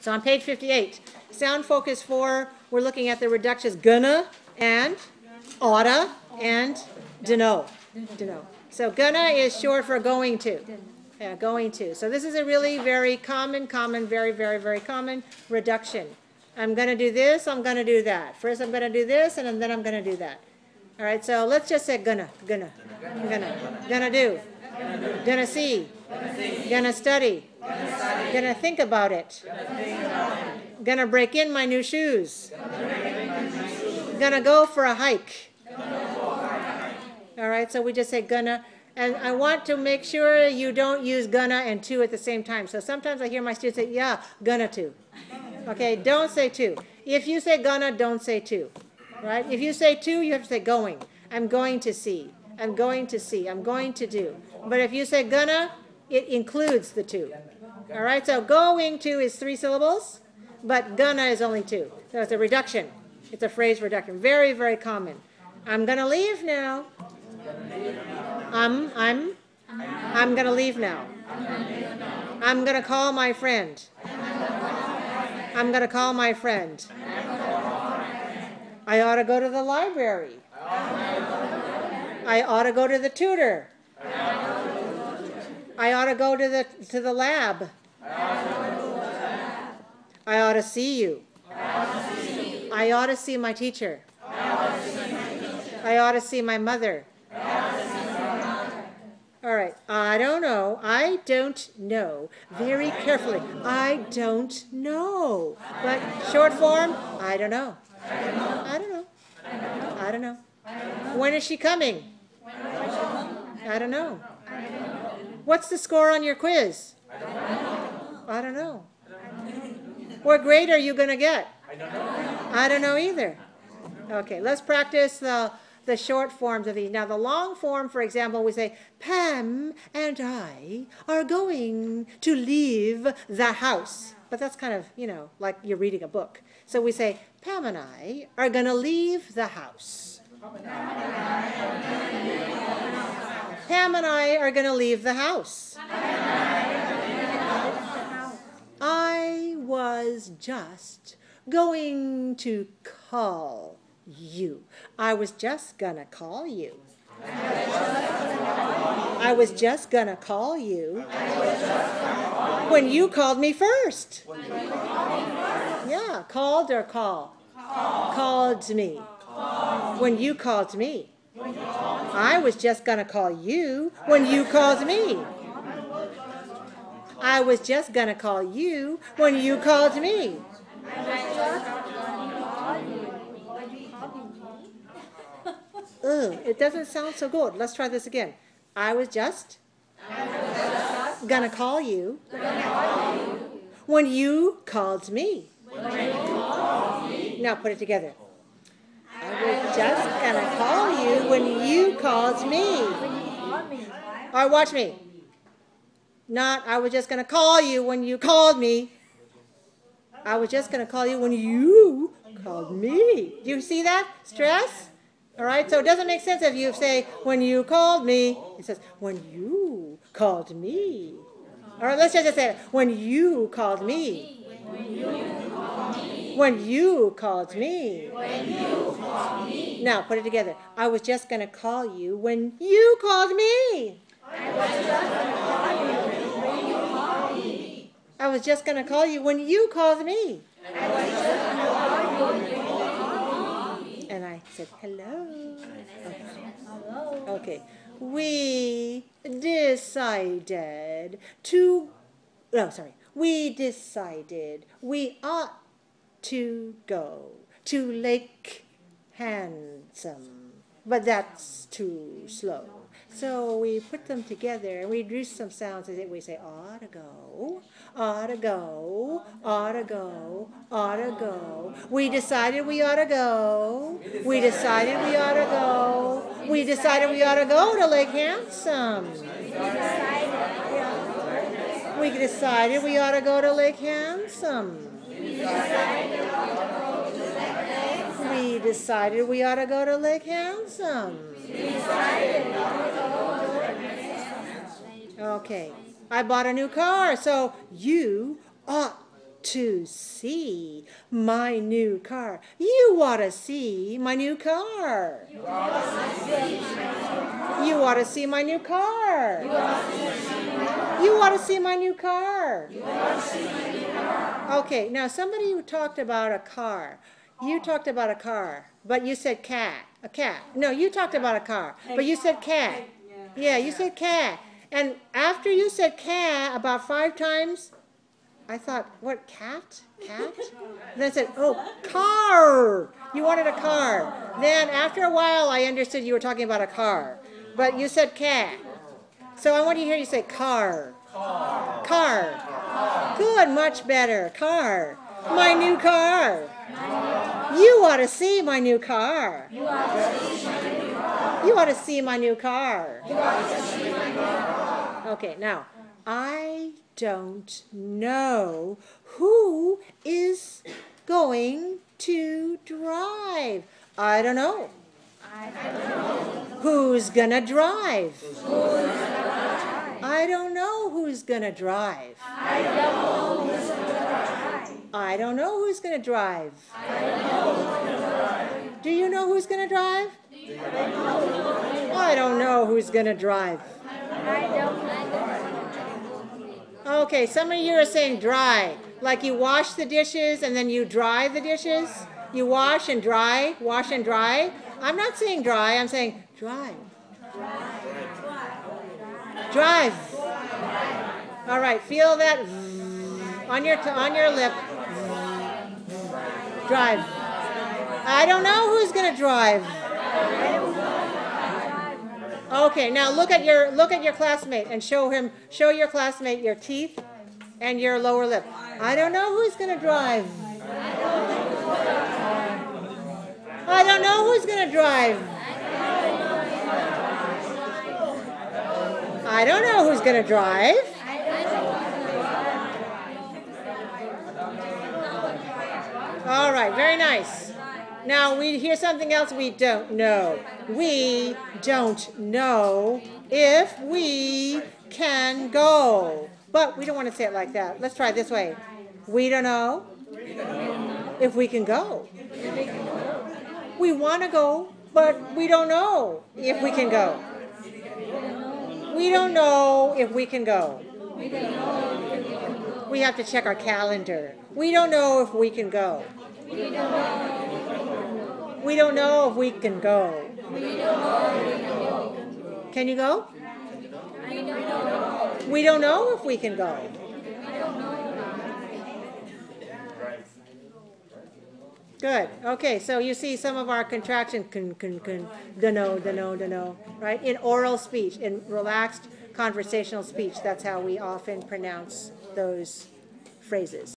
So on page 58, sound focus 4, we're looking at the reductions gonna and oughta and dunno. So gonna is short for going to. Yeah, going to. So this is a really very common, very common reduction. I'm going to do this, I'm going to do that. First I'm going to do this, and then I'm going to do that. All right, so let's just say gonna do, gonna see, gonna study, gonna think about it, gonna break in my new shoes, gonna go for a hike. All right, so we just say gonna, and I want to make sure you don't use gonna and to at the same time. So sometimes I hear my students say, yeah, gonna to. Okay, don't say to. If you say gonna, don't say to. Right? If you say to, you have to say going. I'm going to see. I'm going to see. I'm going to do. But if you say gonna, it includes the to. All right, so going to is 3 syllables, but gonna is only 2. So it's a reduction. It's a phrase reduction. Very, very common. I'm gonna leave now. I'm gonna leave now. I'm gonna call my friend. I'm gonna call my friend. I ought to go to the library. I ought to go to the tutor. I ought to go to the lab. I ought to see you. I ought to see my teacher. I ought to see my mother. All right, I don't know. I don't know. Very carefully. I don't know. But short form, I don't know. I don't know. I don't know. When is she coming? I don't know. What's the score on your quiz? I don't know. What grade are you going to get? I don't know either. Okay, let's practice the short forms of these. Now, the long form, for example, we say, Pam and I are going to leave the house. But that's kind of, like you're reading a book. So we say, Pam and I are going to leave the house. Pam and I are going to leave the house. I was just going to call you. I was just gonna call you. I was just gonna call you when you called me first. Yeah, called or call? Called me. When you called me. I was just gonna call you when you called me. I was just gonna call you when you called me. Ugh, it doesn't sound so good. Let's try this again. I was just gonna call you when you called me. Now put it together. I was just gonna call you when you called me. All right, watch me. Not, I was just gonna call you when you called me. I was just gonna call you when you called me. Do you see that? Stress? All right, so it doesn't make sense if you say, when you called me. It says, when you called me. All right, let's just say it. When you called me. When you called me. Now, put it together. I was just going to call you when you called me. I was just going to call you when you called me. And I said, hello. Okay. We decided we ought to go to Lake Handsome. But that's too slow. So we put them together and we do some sounds as we say, ought to go, ought to go, ought to go, ought to go. We decided we ought to go. We decided we ought to go. We decided we ought to go to Lake Handsome. We decided we ought to go to Lake Handsome. We decided we ought to go to Lake Handsome. Okay. I bought a new car, so you ought to see my new car. You ought to see my new car. You ought to see my new car. You ought to see my new car. Okay, now somebody who talked about a car. You talked about a car, but you said cat. A cat. No, you talked about a car, but you said cat. Yeah, you said cat. And after you said cat about 5 times, I thought, what, cat? Cat? And then I said, oh, car. You wanted a car. Then after a while, I understood you were talking about a car. But you said cat. So I want to hear you say car. Car. Car. Good, much better. Car. My new car. You ought to see my new car. You ought to see my new car. Okay, now, I don't know who is going to drive. I don't know. Who's gonna drive? I don't know who's gonna drive. I don't know who's gonna drive. Do you know who's gonna drive? I don't know who's gonna drive. Okay, some of you are saying dry. Like you wash the dishes and then you dry the dishes. You wash and dry, wash and dry. I'm not saying dry, I'm saying drive. Drive. All right, feel that on your lip. Drive. I don't know who's going to drive. Okay, now look at your classmate and show your classmate your teeth and your lower lip. I don't know who's going to drive. I don't know who's going to drive. I don't know who's going to drive. All right, very nice. Now, here's something else we don't know. We don't know if we can go. But we don't want to say it like that. Let's try it this way. We don't know if we can go. We want to go, but we don't know if we can go. We don't know if we can go. We have to check our calendar. We don't know if we can go. We don't know if we can go. Can you go? We don't know if we can go. Good. Okay, so you see some of our contractions, dunno, right? In oral speech, in relaxed conversational speech, that's how we often pronounce those phrases.